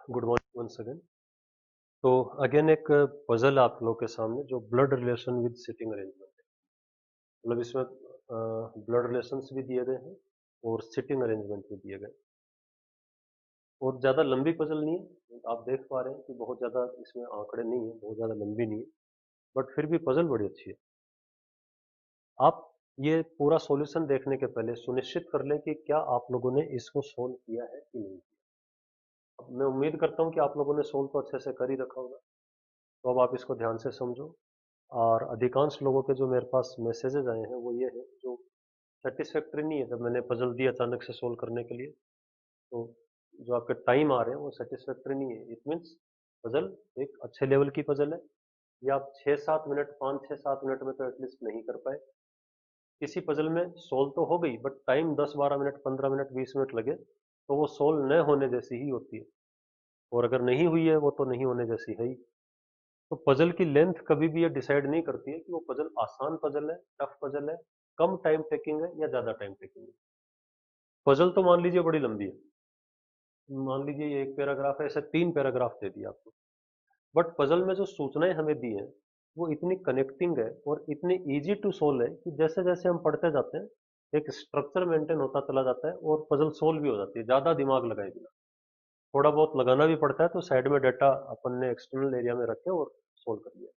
Good morning once again. तो again एक puzzle आप लोग के सामने जो blood relation with sitting arrangement है। मतलब इसमें ब्लड रिलेशंस भी दिए गए हैं और सिटिंग अरेंजमेंट भी दिए गए। और ज़्यादा लंबी पजल नहीं है, आप देख पा रहे हैं कि बहुत ज़्यादा इसमें आंकड़े नहीं है, बहुत ज़्यादा लंबी नहीं है, बट फिर भी पजल बड़ी अच्छी है। आप ये पूरा सॉल्यूशन देखने के पहले सुनिश्चित कर लें कि क्या आप लोगों ने इसको सोल्व किया है कि नहीं किया। अब मैं उम्मीद करता हूँ कि आप लोगों ने सोल्व तो अच्छे से कर ही रखा होगा। तो अब आप इसको ध्यान से समझो। और अधिकांश लोगों के जो मेरे पास मैसेजेस आए हैं वो ये है जो सेटिस्फैक्ट्री नहीं है। जब मैंने पजल दी अचानक से सोल्व करने के लिए, तो जो आपके टाइम आ रहे हैं वो सेटिस्फैक्ट्री नहीं है। इट मीन्स पजल एक अच्छे लेवल की पजल है, या आप 6-7 मिनट 5-6-7 मिनट में तो एटलीस्ट नहीं कर पाए। किसी पजल में सोल्व तो हो गई but time 10-12 minute 15 minute 20 minute लगे तो वो सोल्व न होने जैसी ही होती है। और अगर नहीं हुई है वो तो नहीं होने जैसी है ही। तो पजल की लेंथ कभी भी ये डिसाइड नहीं करती है कि वो पजल आसान पजल है, टफ पजल है, कम टाइम टेकिंग है या ज्यादा टाइम टेकिंग है। पजल तो मान लीजिए बड़ी लंबी है, मान लीजिए ये एक पैराग्राफ है, ऐसे 3 पैराग्राफ दे दिया आपको। बट पजल में जो सूचनाएं हमें दी हैं वो इतनी कनेक्टिंग है और इतनी इजी टू सोल्व है कि जैसे जैसे हम पढ़ते जाते हैं एक स्ट्रक्चर मेंटेन होता चला जाता है और पजल सोल्व भी हो जाती है, ज्यादा दिमाग लगाए बिना। थोड़ा बहुत लगाना भी पड़ता है तो साइड में डाटा अपन ने एक्सटर्नल एरिया में रखे और सोल्व कर लिया।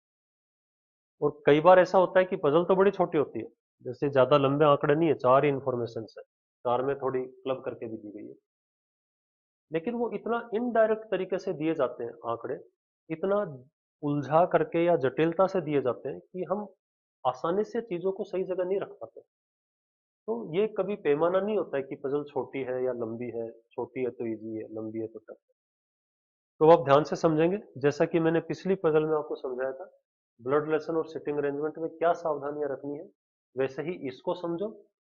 और कई बार ऐसा होता है कि पजल तो बड़ी छोटी होती है, जैसे ज्यादा लंबे आंकड़े नहीं है, 4 ही इंफॉर्मेशन है, 4 में थोड़ी क्लब करके भी दी गई है, लेकिन वो इतना इनडायरेक्ट तरीके से दिए जाते हैं आंकड़े, इतना उलझा करके या जटिलता से दिए जाते हैं कि हम आसानी से चीजों को सही जगह नहीं रख पाते। तो ये कभी पैमाना नहीं होता है कि पजल छोटी है या लंबी है, छोटी है तो इजी है, लंबी है तो टफ है। तो आप ध्यान से समझेंगे, जैसा कि मैंने पिछली पजल में आपको समझाया था ब्लड रिलेशन और सिटिंग अरेंजमेंट में क्या सावधानियां रखनी है, वैसे ही इसको समझो।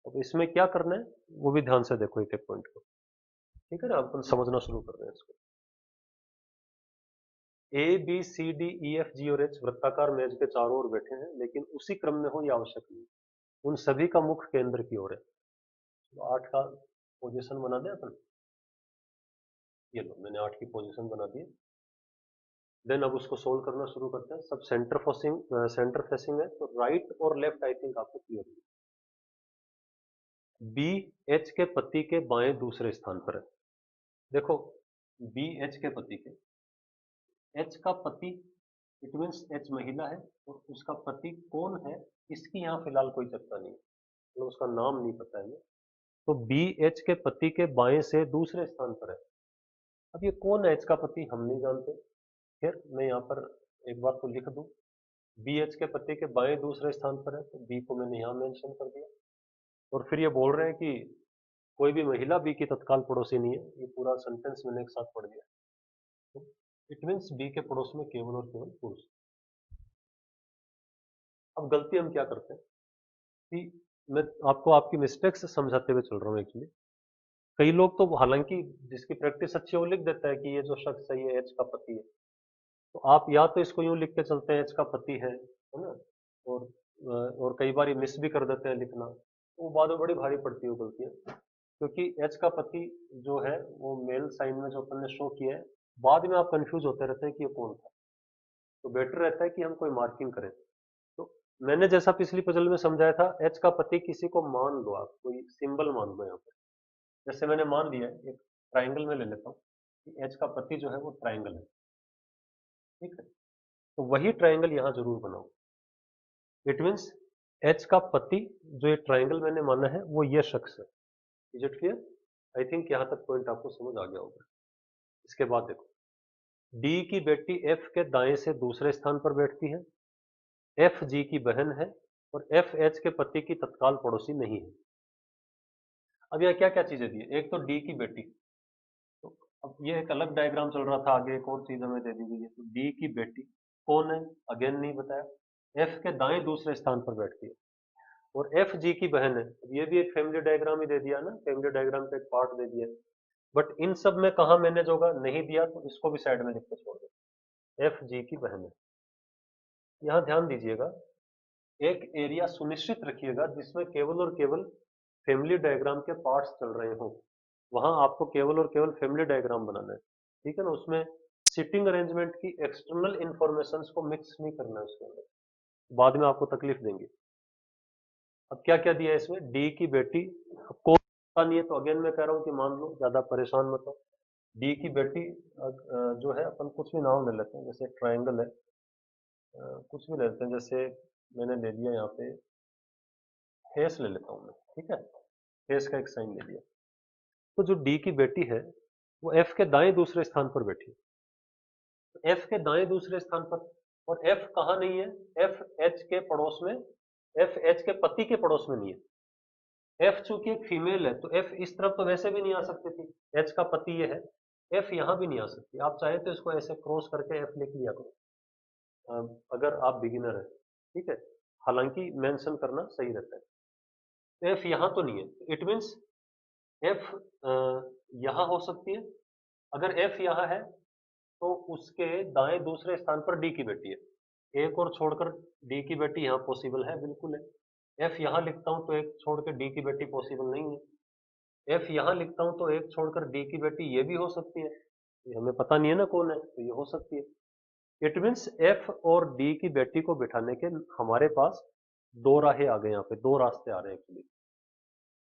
अब इसमें क्या करना है वो भी ध्यान से देखो एक एक पॉइंट को। ठीक है ना, अपन समझना शुरू कर रहे हैं इसको। A B C D E F G और एच वृत्ताकार मेज के चारों ओर बैठे हैं, लेकिन उसी क्रम में हो ये आवश्यक नहीं। उन सभी का मुख केंद्र की ओर है। तो 8 का पोजीशन बना दें अपन। ये लो मैंने 8 की पोजीशन बना दी। देन अब उसको सोल्व करना शुरू करते हैं। सब सेंटर फेसिंग है तो राइट और लेफ्ट आई थिंक आपको क्लियर है। बी एच के पति के बाएं दूसरे स्थान पर है। देखो, बी एच के पति के, एच का पति, इट मीन्स एच महिला है और उसका पति कौन है इसकी यहाँ फिलहाल कोई चर्चा नहीं है, मतलब उसका नाम नहीं पता है हमें। तो बी एच के पति के बाएं से दूसरे स्थान पर है। अब ये कौन है एच का पति हम नहीं जानते। फिर मैं यहाँ पर एक बार तो लिख दूं, बी एच के पति के बाएं दूसरे स्थान पर है, तो बी को मैंने यहाँ मेंशन कर दिया। और फिर ये बोल रहे हैं कि कोई भी महिला बी की तत्काल पड़ोसी नहीं है। ये पूरा सेंटेंस मैंने एक साथ पढ़ दिया। तो इट मीन्स बी के पड़ोस में केवल और केवल पुरुष। अब गलती हम क्या करते हैं कि मैं आपको आपकी मिस्टेक्स समझाते हुए चल रहा हूँ एक्चुअली। कई लोग तो हालांकि जिसकी प्रैक्टिस अच्छी है वो लिख देता है कि ये जो शख्स है ये एच का पति है। तो आप या तो इसको यूं लिख के चलते हैं एच का पति है ना। और और कई बार ये मिस भी कर देते हैं लिखना, तो वो बाद में बड़ी भारी पड़ती है वो गलतियां। क्योंकि एच का पति जो है वो मेल साइन में जो अपन ने शो किया है, बाद में आप कंफ्यूज होते रहते हैं कि ये कौन था। तो बेटर रहता है कि हम कोई मार्किंग करें। तो मैंने जैसा पिछली पजल में समझाया था, एच का पति किसी को मान लो, आप कोई सिंबल मान लो यहाँ पे। जैसे मैंने मान लिया है, एक ट्राइंगल में ले लेता हूँ कि एच का पति जो है वो ट्राइंगल है। ठीक है, तो वही ट्राइंगल यहाँ जरूर बनाओ। इट मीन्स एच का पति जो ये ट्राइंगल मैंने माना है वो ये शख्स है। Is it clear? I think यहाँ तक पॉइंट आपको समझ आ गया होगा। इसके बाद देखो, डी की बेटी एफ के दाएं से दूसरे स्थान पर बैठती है, एफ जी की बहन है और एफ एच के पति की तत्काल पड़ोसी नहीं है। अब यहाँ क्या क्या चीजें दी है, एक तो डी की बेटी। तो अब ये एक अलग डायग्राम चल रहा था, आगे एक और चीज हमें दे दी गई है। तो डी की बेटी कौन है, अगेन नहीं बताया। एफ के दाएं दूसरे स्थान पर बैठती है और एफ जी की बहन है। अब ये भी एक फैमिली डायग्राम ही दे दिया ना, फैमिली डायग्राम का एक पार्ट दे दिया। बट इन सब में कहा मैनेज होगा नहीं दिया, तो इसको भी साइड में लिख के छोड़ दो। एफ जी की बहन है। यहाँ ध्यान दीजिएगा, एक एरिया सुनिश्चित रखिएगा जिसमें केवल और केवल फैमिली डायग्राम के पार्ट्स चल रहे हो। वहां आपको केवल और केवल फैमिली डायग्राम बनाना है। ठीक है ना, उसमें सिटिंग अरेंजमेंट की एक्सटर्नल इंफॉर्मेशन को मिक्स नहीं करना है उसके अंदर, बाद में आपको तकलीफ देंगे। अब क्या क्या दिया है इसमें, डी की बेटी, कौन पता नहीं है तो अगेन मैं कह रहा हूँ कि मान लो, ज्यादा परेशान मत हो। डी की बेटी जो है, अपन कुछ भी नाम ले लेते हैं, जैसे ट्रायंगल है, कुछ भी ले लेते हैं, जैसे मैंने ले लिया यहाँ पे हेस ले लेता हूँ मैं, ठीक है, हेस का एक साइन ले लिया। तो जो डी की बेटी है वो एफ के दाएं दूसरे स्थान पर बैठी है, एफ के दाएं दूसरे स्थान पर, और एफ कहाँ नहीं है, एफ एच के पड़ोस में, एफ एच के पति के पड़ोस में नहीं है। एफ चूंकि एक फीमेल है तो एफ इस तरफ तो वैसे भी नहीं आ सकती थी, एच का पति ये है, एफ यहां भी नहीं आ सकती। आप चाहे तो इसको ऐसे क्रॉस करके एफ लिख लिया करो, अगर आप बिगिनर है, ठीक है, हालांकि मेंशन करना सही रहता है। एफ यहां तो नहीं है, इट मीन्स एफ यहां हो सकती है। अगर एफ यहां है तो उसके दाएं दूसरे स्थान पर डी की बेटी है, एक और छोड़कर डी की बेटी यहाँ पॉसिबल है, बिल्कुल है। एफ यहाँ लिखता हूँ तो एक छोड़ के डी की बेटी पॉसिबल नहीं है। एफ यहाँ लिखता हूँ तो एक छोड़कर डी की बेटी ये भी हो सकती है, ये हमें पता नहीं है ना कौन है, तो ये हो सकती है। इट मीन्स एफ और डी की बेटी को बिठाने के हमारे पास दो राहें आ गए, यहाँ पे दो रास्ते आ रहे हैं एक्चुअली।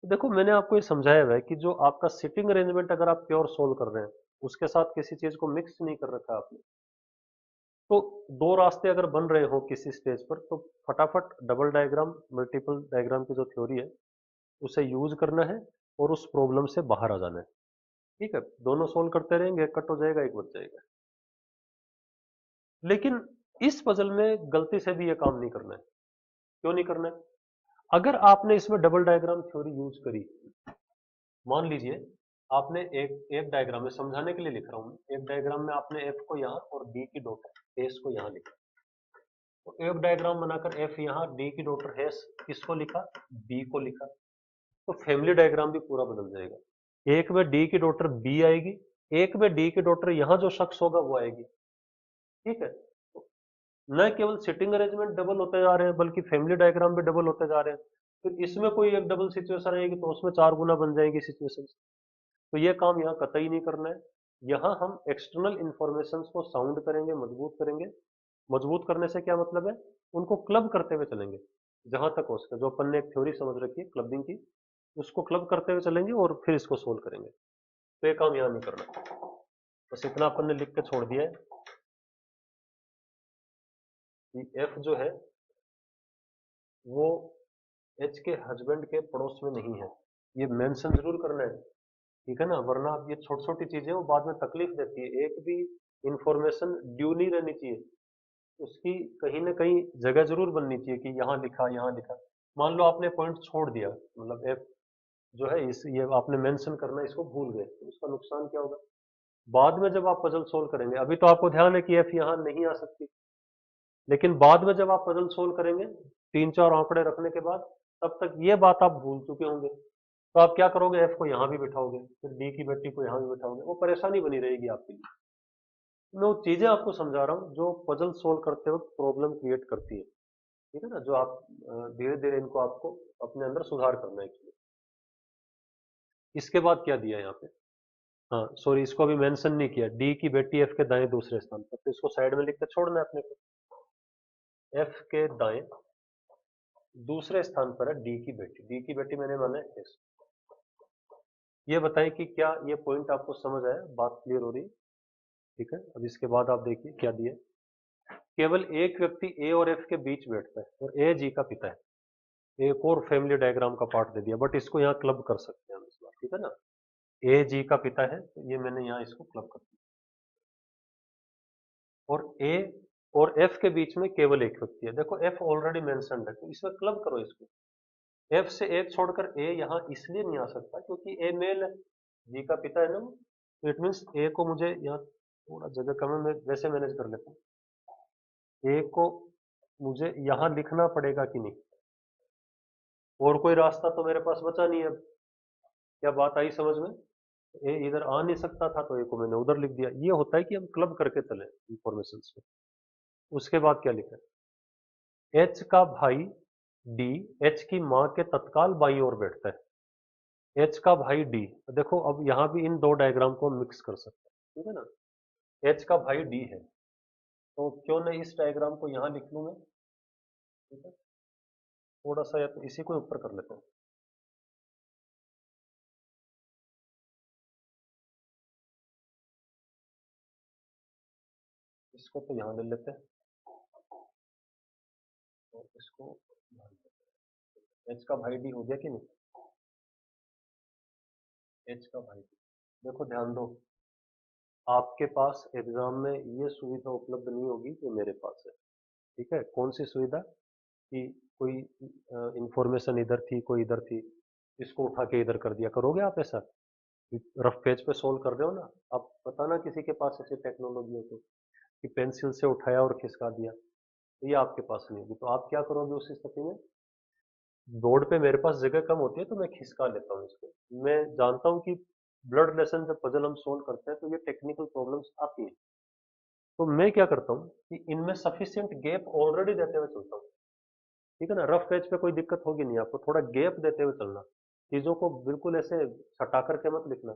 तो देखो मैंने आपको ये समझाया हुआ है कि जो आपका सिटिंग अरेंजमेंट अगर आप प्योर सोल्व कर रहे हैं, उसके साथ किसी चीज को मिक्स नहीं कर रखा आपने, तो दो रास्ते अगर बन रहे हो किसी स्टेज पर, तो फटाफट डबल डायग्राम मल्टीपल डायग्राम की जो थ्योरी है उसे यूज करना है और उस प्रॉब्लम से बाहर आ जाना है। ठीक है, दोनों सोल्व करते रहेंगे, एक कट हो जाएगा एक बच जाएगा। लेकिन इस पजल में गलती से भी ये काम नहीं करना है। क्यों नहीं करना है? अगर आपने इसमें डबल डायग्राम थ्योरी यूज करी, मान लीजिए आपने एक एक डायग्राम में, समझाने के लिए लिख रहा हूं मैं, एक डायग्राम में आपने एफ को यहाँ और डी की डॉटर एस को यहाँ लिखा, तो एक डायग्राम बनाकर एफ यहाँ, डी की डॉटर एस किसको लिखा, बी को लिखा, तो फैमिली डायग्राम भी पूरा बदल जाएगा। एक में डी की डॉटर बी आएगी, एक में डी की डॉटर यहाँ जो शख्स होगा वो आएगी। ठीक है, तो न केवल सिटिंग अरेंजमेंट डबल होते जा रहे हैं बल्कि फैमिली डायग्राम भी डबल होते जा रहे हैं। फिर इसमें कोई एक डबल सिचुएशन आएगी तो उसमें चार गुना बन जाएगी सिचुएशन। तो ये काम यहाँ कतई नहीं करना है। यहाँ हम एक्सटर्नल इंफॉर्मेशन को साउंड करेंगे, मजबूत करेंगे। मजबूत करने से क्या मतलब है, उनको क्लब करते हुए चलेंगे जहां तक हो सके। जो अपन ने एक थ्योरी समझ रखी है क्लबिंग की, उसको क्लब करते हुए चलेंगे और फिर इसको सोल्व करेंगे। तो ये काम यहाँ नहीं करना, बस इतना अपन ने लिख के छोड़ दिया है कि एफ जो है वो एच के हस्बैंड के पड़ोस में नहीं है, ये मेंशन जरूर करना है। ठीक है ना, वरना ये छोटी छोटी चीजें वो बाद में तकलीफ देती है। एक भी इंफॉर्मेशन ड्यू नहीं रहनी चाहिए, उसकी कहीं ना कहीं जगह जरूर बननी चाहिए कि यहाँ लिखा यहाँ लिखा। मान लो आपने पॉइंट छोड़ दिया, मतलब एफ जो है इस ये आपने मेंशन करना इसको भूल गए, तो उसका नुकसान क्या होगा, बाद में जब आप पजल सोल्व करेंगे, अभी तो आपको ध्यान है कि एफ यहाँ नहीं आ सकती, लेकिन बाद में जब आप पजल सोल्व करेंगे तीन चार आंकड़े रखने के बाद, तब तक ये बात आप भूल चुके होंगे। तो आप क्या करोगे, एफ को यहाँ भी बिठाओगे, फिर डी की बेटी को यहाँ भी बिठाओगे, वो परेशानी बनी रहेगी आपके लिए। मैं वो चीजें आपको समझा रहा हूँ जो पजल सोल्व करते वक्त प्रॉब्लम क्रिएट करती है। ठीक है ना, जो आप धीरे धीरे इनको आपको अपने अंदर सुधार करना है एक्चुअली। इसके बाद क्या दिया है यहाँ पे, हाँ सॉरी, इसको अभी मेंशन नहीं किया, डी की बेटी एफ के दाएं दूसरे स्थान पर, तो इसको साइड में लिख के छोड़ना है अपने को। एफ के दाएं दूसरे स्थान पर है डी की बेटी, डी की बेटी मैंने माना है एस। ये बताएं कि क्या ये पॉइंट आपको समझ आया, बात क्लियर हो रही है? ठीक है, अब इसके बाद आप देखिए क्या दिया, केवल एक व्यक्ति ए और एफ के बीच बैठता है और ए जी का पिता है। एक और फैमिली डायग्राम का पार्ट दे दिया, बट इसको यहाँ क्लब कर सकते हैं हम इस बार, ठीक है ना। ए जी का पिता है तो ये मैंने यहाँ इसको क्लब कर दिया, और ए और एफ के बीच में केवल एक व्यक्ति है। देखो एफ ऑलरेडी मेंशन्ड है तो इसमें क्लब करो इसको। एफ से एक छोड़कर ए यहाँ इसलिए नहीं आ सकता क्योंकि ए मेल है, जी का पिता है ना वो, तो इट मीन्स ए को मुझे यहाँ थोड़ा जगह कम है, मैं वैसे मैनेज कर लेता हूँ। ए को मुझे यहाँ लिखना पड़ेगा कि नहीं, और कोई रास्ता तो मेरे पास बचा नहीं है। अब क्या बात आई समझ में, ए इधर आ नहीं सकता था तो ए को मैंने उधर लिख दिया। ये होता है कि हम क्लब करके चले इंफॉर्मेशन को। उसके बाद क्या लिखा है, एच का भाई डी एच की माँ के तत्काल बाईं ओर बैठता है। एच का भाई डी, देखो अब यहाँ भी इन दो डायग्राम को हम मिक्स कर सकते हैं, ठीक है ना। एच का भाई डी है, तो क्यों नहीं इस डायग्राम को यहाँ लिख लूँ मैं। ठीक है, थोड़ा सा या तो इसी को ऊपर कर लेते हैं। इसको तो यहाँ ले लेते हैं और इसको यहाँ ले लेते हैं। एच का भाई डी हो गया कि नहीं? एच का भाई डी, देखो ध्यान दो, आपके पास एग्जाम में ये सुविधा उपलब्ध नहीं होगी जो मेरे पास है। ठीक है, कौन सी सुविधा? कि कोई इंफॉर्मेशन इधर थी, कोई इधर थी, इसको उठा के इधर कर दिया, करोगे आप ऐसा? रफ पेज पे सोल्व कर रहे हो ना आप, बताना किसी के पास ऐसी टेक्नोलॉजी हो तो, कि पेंसिल से उठाया और खिसका दिया, ये आपके पास नहीं होगी। तो आप क्या करोगे उस स्थिति में? बोर्ड पे मेरे पास जगह कम होती है तो मैं खिसका लेता हूँ इसको। मैं जानता हूँ कि ब्लड रिलेशन जब पजल हम सोल्व करते हैं तो ये टेक्निकल प्रॉब्लम्स आती है, तो मैं क्या करता हूँ कि इनमें सफिशिएंट गैप ऑलरेडी देते हुए चलता हूँ। ठीक है ना, रफ पेज पे कोई दिक्कत होगी नहीं, आपको थोड़ा गैप देते हुए चलना, चीजों को बिल्कुल ऐसे सटा करके मत लिखना।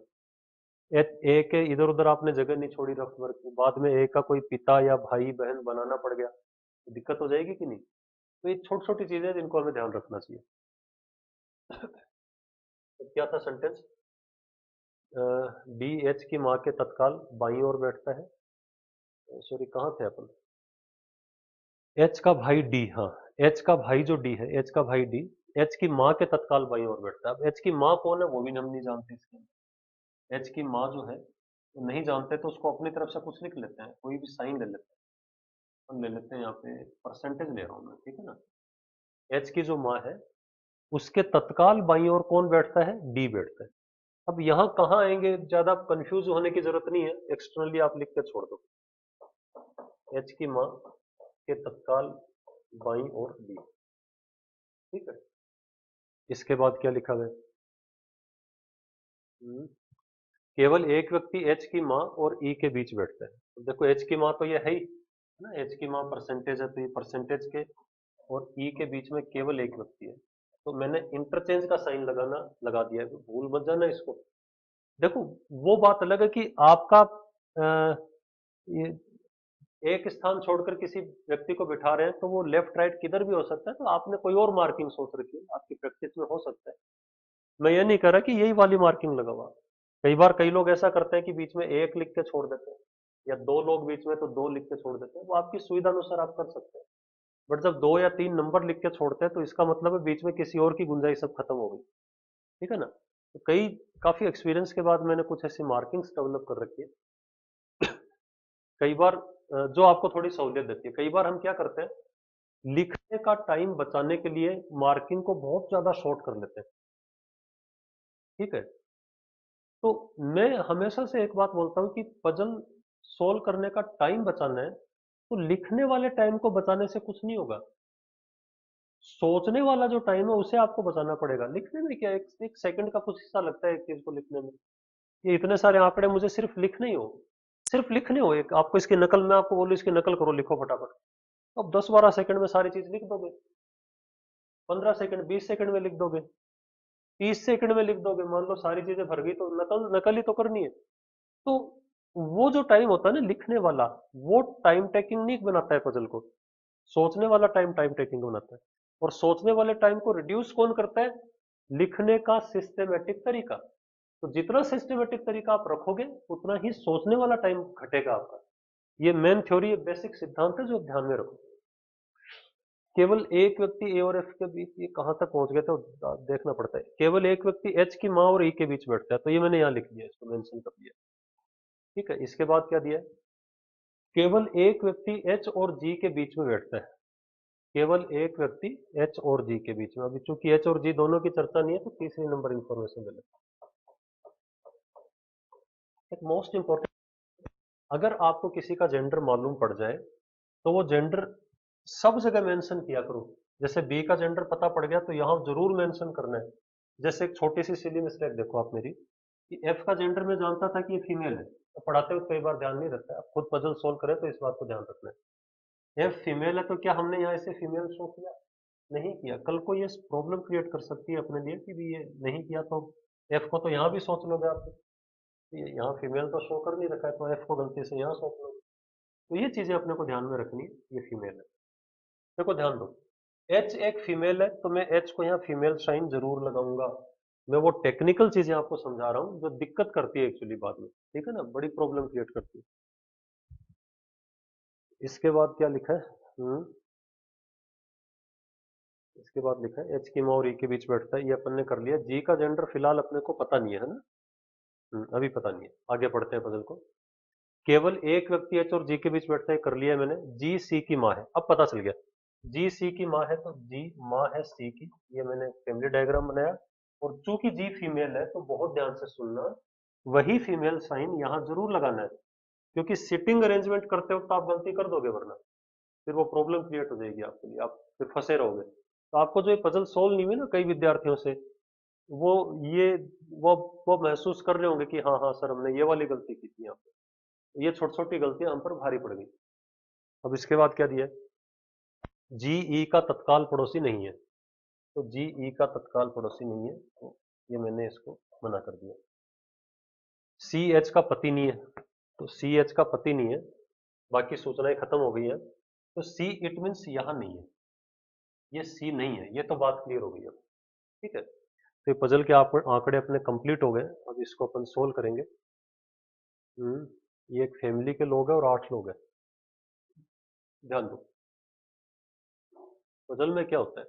ए के इधर उधर आपने जगह नहीं छोड़ी रफ वर्क की, बाद में ए का कोई पिता या भाई बहन बनाना पड़ गया तो दिक्कत हो जाएगी कि नहीं? तो ये छोटी छोटी चीजें हैं जिनको हमें ध्यान रखना चाहिए। तो क्या था सेंटेंस? डी एच की माँ के तत्काल बाईं ओर बैठता है। सॉरी, कहाँ थे अपन? एच का भाई डी, हाँ, एच का भाई जो डी है, एच का भाई डी एच की माँ के तत्काल बाईं ओर बैठता है। अब एच की माँ कौन है वो भी हम नहीं जानते इसके। एच की माँ जो है वो नहीं जानते, तो उसको अपनी तरफ से कुछ लिख लेते हैं, कोई भी साइन ले लेते हैं। हम ले लेते हैं यहाँ पे परसेंटेज ले रहा हूँ मैं, ठीक है ना। एच की जो माँ है उसके तत्काल बाईं ओर कौन बैठता है? डी बैठता है। अब यहाँ कहाँ आएंगे, ज्यादा कंफ्यूज होने की जरूरत नहीं है, एक्सटर्नली आप लिख के छोड़ दो, एच की माँ के तत्काल बाईं ओर डी। ठीक है, इसके बाद क्या लिखा है? केवल एक व्यक्ति एच की माँ और ई के बीच बैठता है। तो देखो एच की माँ तो ये है ही ना, एच की माँ परसेंटेज है, तो ये परसेंटेज के और ई के बीच में केवल एक व्यक्ति है, तो मैंने इंटरचेंज का साइन लगाना लगा दिया है, तो भूल मत जाना इसको। देखो वो बात अलग है कि आपका ये एक स्थान छोड़कर किसी व्यक्ति को बिठा रहे हैं तो वो लेफ्ट राइट किधर भी हो सकता है, तो आपने कोई और मार्किंग सोच रखी है, आपकी प्रैक्टिस में हो सकता है। मैं ये नहीं कह रहा कि यही वाली मार्किंग लगा हुआ। कई बार कई लोग ऐसा करते हैं कि बीच में एक लिख के छोड़ देते हैं, या दो लोग बीच में तो दो लिख के छोड़ देते हैं, वो आपकी सुविधा अनुसार आप कर सकते हैं। बट जब दो या तीन नंबर लिख के छोड़ते हैं तो इसका मतलब है बीच में किसी और की गुंजाइश सब खत्म हो गई। ठीक है ना, तो कई काफी एक्सपीरियंस के बाद मैंने कुछ ऐसी मार्किंग्स डेवलप कर रखी है। कई बार जो आपको थोड़ी सहूलियत देती है। कई बार हम क्या करते हैं, लिखने का टाइम बचाने के लिए मार्किंग को बहुत ज्यादा शॉर्ट कर लेते हैं। ठीक है, तो मैं हमेशा से एक बात बोलता हूँ कि पजल सोल्व करने का टाइम बचाना है, तो लिखने वाले टाइम को बचाने से कुछ नहीं होगा। सोचने वाला जो टाइम है उसे आपको बचाना पड़ेगा। लिखने में क्या, एक सेकंड का कुछ हिस्सा लगता है एक चीज को लिखने में। ये इतने सारे आंकड़े मुझे सिर्फ लिखने ही हो, सिर्फ लिखने हो, एक आपको इसकी नकल, मैं आपको बोलूँ इसकी नकल करो, लिखो फटाफट। अब 10-12 सेकंड में सारी चीज लिख दोगे, 15 सेकंड 20 सेकंड में लिख दोगे, 30 सेकंड में लिख दोगे, मान लो सारी चीजें भर गई तो नकल नकल ही तो करनी है। तो वो जो टाइम होता है ना लिखने वाला, वो टाइम टेकिंग नहीं बनाता है पजल को। सोचने वाला टाइम टाइम टेकिंग बनाता है। और सोचने वाले टाइम को रिड्यूस कौन करता है? लिखने का सिस्टमेटिक तरीका। तो जितना सिस्टमेटिक तरीका आप रखोगे उतना ही सोचने वाला टाइम घटेगा आपका। ये मेन थ्योरी, ये बेसिक सिद्धांत है जो ध्यान में रखो। केवल एक व्यक्ति ए और एफ के बीच, ये कहां तक पहुंच गए थे देखना पड़ता है। केवल एक व्यक्ति एच की माँ और ई के बीच बैठता है, तो ये मैंने यहाँ लिख दिया, इसको मेंशन कर दिया। ठीक है, इसके बाद क्या दिया है? केवल एक व्यक्ति एच और जी के बीच में बैठता है। केवल एक व्यक्ति एच और जी के बीच में, अभी चूंकि एच और जी दोनों की चर्चा नहीं है तो तीसरी नंबर इंफॉर्मेशन दे लेते हैं। एक मोस्ट इंपॉर्टेंट, अगर आपको किसी का जेंडर मालूम पड़ जाए तो वो जेंडर सब जगह मेंशन किया करो। जैसे बी का जेंडर पता पड़ गया तो यहाँ जरूर मेंशन करना है। जैसे एक छोटी सी सिली मिस्टेक देखो आप मेरी, कि एफ का जेंडर मैं जानता था कि ये फीमेल है, तो पढ़ाते हुए कई बार ध्यान नहीं रखता, अब खुद पजल सोल्व करें तो इस बात को ध्यान रखना है। एफ फीमेल है तो क्या हमने यहाँ इसे फीमेल शो किया? नहीं किया। कल को ये प्रॉब्लम क्रिएट कर सकती है अपने लिए कि भी ये नहीं किया, तो एफ को तो यहाँ भी सोच लोगे आप। ये यहाँ फीमेल तो शो कर नहीं रखा है, तो एफ को गलती से यहाँ सौंप लो। तो ये चीजें अपने को ध्यान में रखनी है, ये फीमेल है। देखो ध्यान दो, एच एक फीमेल है तो मैं एच को यहाँ फीमेल साइन जरूर लगाऊंगा। मैं वो टेक्निकल चीजें आपको समझा रहा हूँ जो दिक्कत करती है एक्चुअली बाद में, ठीक है ना, बड़ी प्रॉब्लम क्रिएट करती है। इसके बाद क्या लिखा है? इसके बाद लिखा है एच की माँ और ई के बीच बैठता है, ये अपन ने कर लिया। जी का जेंडर फिलहाल अपने को पता नहीं है ना। अभी पता नहीं है, आगे पढ़ते हैं पजल को। केवल एक व्यक्ति एच और जी के बीच बैठता है, कर लिया मैंने। जी सी की माँ है, अब पता चल गया। जी सी की माँ है तो जी माँ है सी की, ये मैंने फैमिली डायग्राम बनाया। और चूंकि जी फीमेल है तो बहुत ध्यान से सुनना, वही फीमेल साइन यहाँ जरूर लगाना है, क्योंकि सिटिंग अरेंजमेंट करते वक्त आप गलती कर दोगे, वरना फिर वो प्रॉब्लम क्रिएट हो जाएगी आपके लिए, आप फिर फंसे रहोगे। तो आपको जो ये पजल सोल्व नहीं हुई ना कई विद्यार्थियों से, वो ये वो महसूस कर रहे होंगे कि हाँ हाँ सर हमने ये वाली गलती की थी यहाँ पे, ये छोटी छोटी गलतियां हम पर भारी पड़ गई। अब इसके बाद क्या दिया है? जी ई का तत्काल पड़ोसी नहीं है, तो जी ई का तत्काल पड़ोसी नहीं है, तो ये मैंने इसको मना कर दिया। सी एच का पति नहीं है, तो सी एच का पति नहीं है, बाकी सूचनाएं खत्म हो गई है। तो सी इट मीन्स यहां नहीं है, ये सी नहीं है, ये तो बात क्लियर हो गई अब, ठीक है। तो ये पजल के आंकड़े अपने कंप्लीट हो गए। अब इसको अपन सोल्व करेंगे। ये एक फैमिली के लोग हैं और 8 लोग हैं। ध्यान दो, पजल में क्या होता है,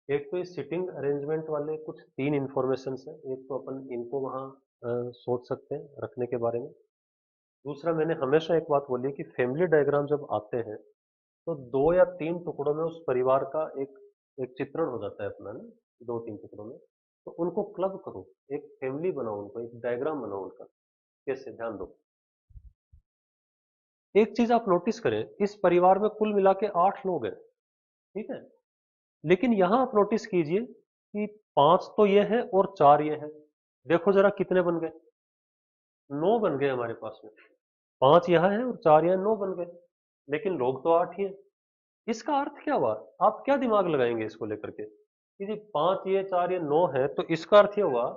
एक तो ये सिटिंग अरेंजमेंट वाले कुछ 3 इंफॉर्मेशन है, एक तो अपन इनको वहाँ सोच सकते हैं रखने के बारे में। दूसरा, मैंने हमेशा एक बात बोली कि फैमिली डायग्राम जब आते हैं तो 2 या 3 टुकड़ों में उस परिवार का एक एक चित्रण हो जाता है अपना ना, 2-3 टुकड़ों में। तो उनको क्लब करो, एक फैमिली बनाओ, उनको एक डायग्राम बनाओ उनका। कैसे? ध्यान दो, एक चीज आप नोटिस करें, इस परिवार में कुल मिला के 8 लोग हैं, ठीक है। लेकिन यहां आप नोटिस कीजिए कि 5 तो ये है और 4 ये है। देखो जरा कितने बन गए? 9 बन गए हमारे पास में। 5 यहाँ है और 4 यहाँ, 9 बन गए। लेकिन लोग तो 8 ही हैं। इसका अर्थ क्या हुआ? आप क्या दिमाग लगाएंगे इसको लेकर के कि जी 5 ये 4 ये 9 है, तो इसका अर्थ ये हुआ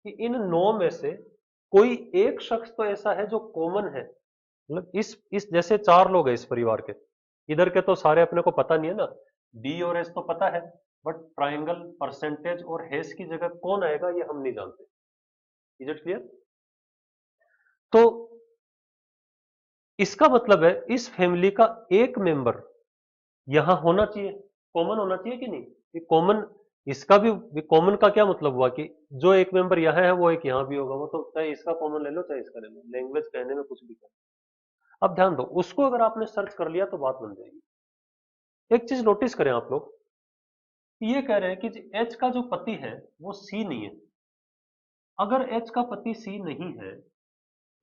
कि इन 9 में से कोई एक शख्स तो ऐसा है जो कॉमन है। मतलब इस जैसे 4 लोग हैं इस परिवार के, इधर के तो सारे अपने को पता नहीं है ना, डी और एस तो पता है, बट ट्राइंगल, परसेंटेज और हेस की जगह कौन आएगा ये हम नहीं जानते। Is it clear? तो इसका मतलब है इस फैमिली का एक मेंबर यहां होना चाहिए, कॉमन होना चाहिए कि नहीं? ये कॉमन, इसका भी कॉमन का क्या मतलब हुआ कि जो एक मेंबर यहाँ है वो एक यहाँ भी होगा, वो तो चाहे इसका कॉमन ले लो चाहे इसका ले लो, लैंग्वेज कहने में कुछ भी कहने। अब ध्यान दो, उसको अगर आपने सर्च कर लिया तो बात बन जाएगी। एक चीज नोटिस करें आप लोग, ये कह रहे हैं कि एच का जो पति है वो सी नहीं है। अगर एच का पति सी नहीं है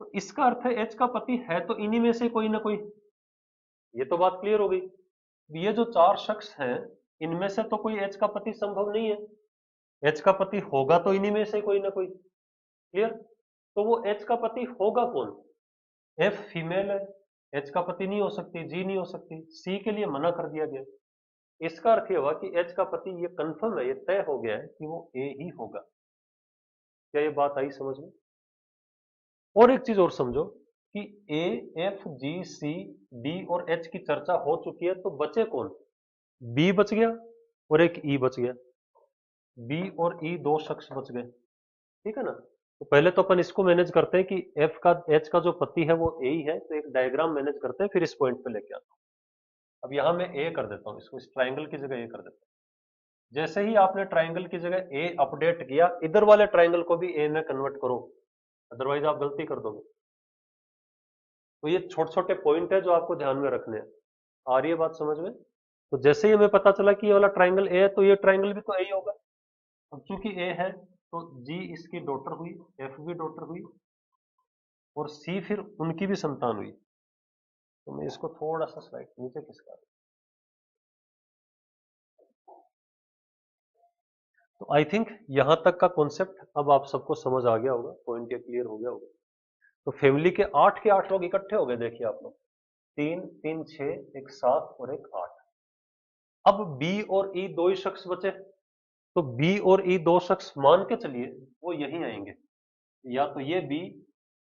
तो इसका अर्थ है एच का पति है तो इन्हीं में से कोई ना कोई। ये तो बात क्लियर हो गई। ये जो 4 शख्स हैं, इनमें से तो कोई एच का पति संभव नहीं है। एच का पति होगा तो इन्हीं में से कोई ना कोई। क्लियर? तो वो एच का पति होगा कौन? एफ फीमेल है, एच का पति नहीं हो सकती, जी नहीं हो सकती, सी के लिए मना कर दिया गया। इसका अर्थ ये हुआ कि एच का पति, ये कंफर्म है, ये तय हो गया है कि वो ए ही होगा। क्या ये बात आई समझ में? और एक चीज और समझो कि ए, एफ, जी, सी, डी और एच की चर्चा हो चुकी है, तो बचे कौन? बी बच गया और एक ई बच गया। बी और ई 2 शख्स बच गए, ठीक है ना। तो पहले तो अपन इसको मैनेज करते हैं कि एफ का, एच का जो पति है वो ए ही है, तो एक डायग्राम मैनेज करते हैं, फिर इस पॉइंट पे लेके आता हूं। अब यहां मैं ए कर देता हूं, इसको इस ट्राइंगल की जगह ए कर देता हूं। जैसे ही आपने ट्राइंगल की जगह ए अपडेट किया, इधर वाले ट्राइंगल को भी ए में कन्वर्ट करो, अदरवाइज आप गलती कर दोगे। तो ये छोटे छोटे पॉइंट है जो आपको ध्यान में रखने हैं। आ रही है बात समझ में? तो जैसे ही हमें पता चला कि ये वाला ट्राइंगल ए है, तो ये ट्राइंगल भी तो ए ही होगा। अब चूंकि ए है तो जी इसकी डॉटर हुई, एफ भी डॉटर हुई, और सी फिर उनकी भी संतान हुई। तो मैं इसको थोड़ा सा स्लाइड नीचे खिसका दूं। तो आई थिंक यहां तक का कॉन्सेप्ट अब आप सबको समझ आ गया होगा, पॉइंट ये क्लियर हो गया होगा। तो फैमिली के 8 लोग इकट्ठे हो गए, देखिए आप लोग, 3 3 6, एक 7 और एक 8। अब बी और ई 2 ही शख्स बचे, तो बी और ई 2 शख्स मान के चलिए वो यहीं आएंगे, या तो ये बी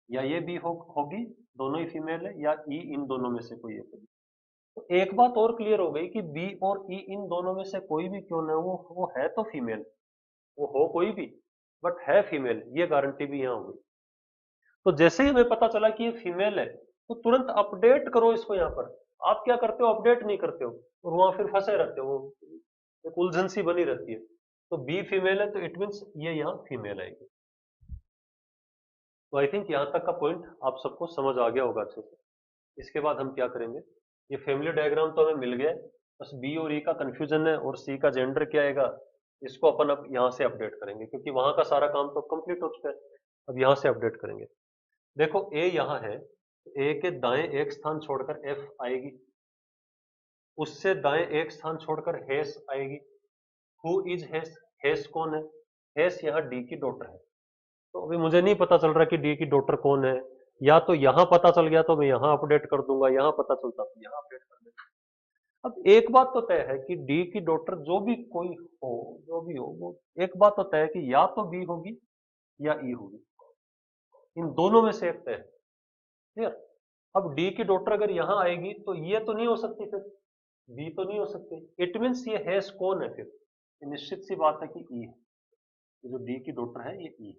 या ये बी होगी, दोनों ही फीमेल है, या ई इन दोनों में से कोई एक होगी। तो एक बात और क्लियर हो गई कि बी और ई इन दोनों में से कोई भी क्यों ना हो, वो है तो फीमेल, वो हो कोई भी बट है फीमेल, ये गारंटी भी यहाँ हो गई। तो जैसे ही हमें पता चला कि ये फीमेल है, तो तुरंत अपडेट करो इसको यहाँ पर। आप क्या करते हो, अपडेट नहीं करते हो और वहां फिर फंसे रहते हो, एक उलझन सी बनी रहती है। तो बी फीमेल है तो इट मीन्स ये यहाँ फीमेल आएगी। तो आई थिंक यहाँ तक का पॉइंट आप सबको समझ आ गया होगा अच्छे से। इसके बाद हम क्या करेंगे, ये फैमिली डायग्राम तो हमें मिल गया है, बस बी और ई का कंफ्यूजन है और सी का जेंडर क्या आएगा, इसको अपन अब यहाँ से अपडेट करेंगे, क्योंकि वहां का सारा काम तो कंप्लीट हो चुका है। अब यहाँ से अपडेट करेंगे। देखो ए यहाँ है, ए के दाएं एक स्थान छोड़कर एफ आएगी, उससे दाएं एक स्थान छोड़कर हेस आएगी। हु इज हेस, हेस कौन है, हेस यहाँ डी की डॉटर है। तो अभी मुझे नहीं पता चल रहा कि डी की डॉटर कौन है, या तो यहां पता चल गया तो मैं यहां अपडेट कर दूंगा, यहां पता चलता तो यहां अपडेट कर दूंगा। अब एक बात तो तय है कि डी की डॉटर जो भी कोई हो, जो भी हो, वो एक बात तो तय है कि या तो बी होगी या ई होगी, इन दोनों में से एक तय है। क्लियर। अब डी की डॉटर अगर यहां आएगी तो ये तो नहीं हो सकती, फिर बी तो नहीं हो सकती, इट मीन्स ये हैश कौन है फिर, ये निश्चित सी बात है कि ई है। ये जो डी की डॉटर है ये ई है,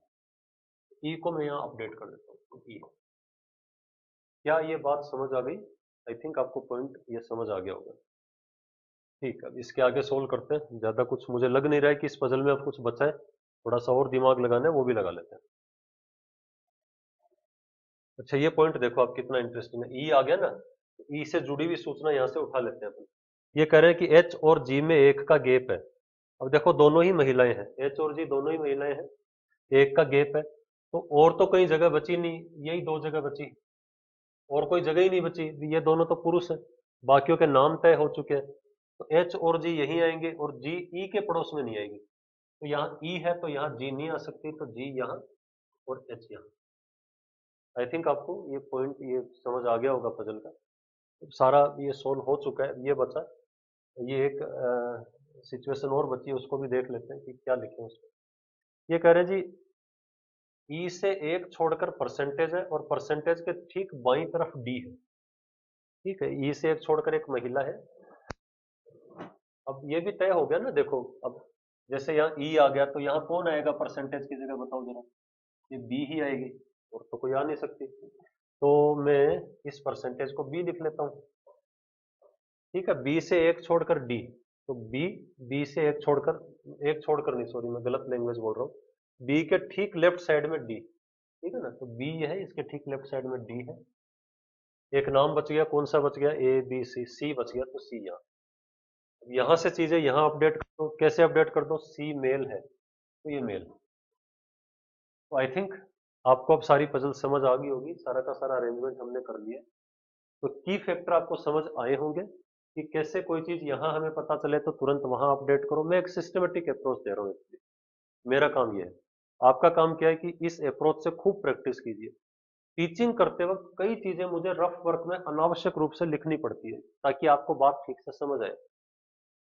ई को मैं यहाँ अपडेट कर देता हूँ, तो ई। क्या ये बात समझ आ गई? आई थिंक आपको पॉइंट ये समझ आ गया होगा। ठीक है, अब इसके आगे सोल्व करते हैं। ज्यादा कुछ मुझे लग नहीं रहा है कि इस पजल में अब कुछ बचा है, थोड़ा सा और दिमाग लगाना है, वो भी लगा लेते हैं। अच्छा ये पॉइंट देखो आप, कितना इंटरेस्टिंग है। ई आ गया ना, ई से जुड़ी हुई सूचना यहाँ से उठा लेते हैं अपन। ये कह रहे हैं कि एच और जी में एक का गैप है। अब देखो दोनों ही महिलाएं हैं, एच और जी दोनों ही महिलाएं हैं, एक का गैप है, तो और तो कहीं जगह बची नहीं, यही दो जगह बची, और कोई जगह ही नहीं बची, ये दोनों तो पुरुष है, बाकियों के नाम तय हो चुके हैं। तो एच और जी यहीं आएंगे और जी ई के पड़ोस में नहीं आएगी। तो यहाँ ई है तो यहाँ जी नहीं आ सकती, तो जी यहाँ और एच यहाँ। आई थिंक आपको ये पॉइंट ये समझ आ गया होगा पजल का। तो सारा ये सोल्व हो चुका है, ये बचा ये एक सिचुएशन और बची है, उसको भी देख लेते हैं कि क्या लिखे उसमें। ये कह रहे हैं जी, ई से एक छोड़कर परसेंटेज है और परसेंटेज के ठीक बाईं तरफ डी है। ठीक है, ई से एक छोड़कर एक महिला है। अब ये भी तय हो गया ना, देखो अब जैसे यहाँ ई आ गया तो यहाँ कौन आएगा परसेंटेज की जगह, बताओ जरा। ये बी ही आएगी, और तो कोई आ नहीं सकती। तो मैं इस परसेंटेज को बी लिख लेता हूँ। ठीक है, बी से एक छोड़कर डी, तो बी, बी से एक छोड़कर नहीं, सॉरी मैं गलत लैंग्वेज बोल रहा हूँ, बी के ठीक लेफ्ट साइड में डी। ठीक है ना, तो बी ये है, इसके ठीक लेफ्ट साइड में डी है। एक नाम बच गया, कौन सा बच गया, ए बी सी, सी बच गया, तो सी यहाँ। यहां से चीजें यहां अपडेट कर दो, कैसे अपडेट कर दो, सी मेल है तो ये मेल। तो आई थिंक आपको अब सारी पजल समझ आ गई होगी, सारा का सारा अरेंजमेंट हमने कर लिया। तो की फैक्टर आपको समझ आए होंगे कि कैसे कोई चीज यहां हमें पता चले तो तुरंत वहां अपडेट करो। मैं एक सिस्टमेटिक अप्रोच दे रहा हूँ एक्चुअली, मेरा काम यह है। आपका काम क्या है कि इस अप्रोच से खूब प्रैक्टिस कीजिए। टीचिंग करते वक्त कई चीजें मुझे रफ वर्क में अनावश्यक रूप से लिखनी पड़ती है ताकि आपको बात ठीक से समझ आए।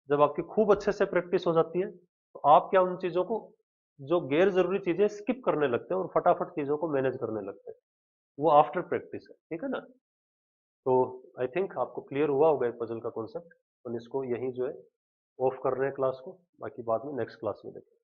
जब आपकी खूब अच्छे से प्रैक्टिस हो जाती है तो आप क्या उन चीजों को, जो गैर जरूरी चीजें, स्किप करने लगते हैं और फटाफट चीजों को मैनेज करने लगते हैं। वो आफ्टर प्रैक्टिस है, ठीक है ना। तो आई थिंक आपको क्लियर हुआ होगा एक पजल का कॉन्सेप्ट। तो इसको यहीं जो है ऑफ कर रहे हैं क्लास को, बाकी बाद में नेक्स्ट क्लास में देखें।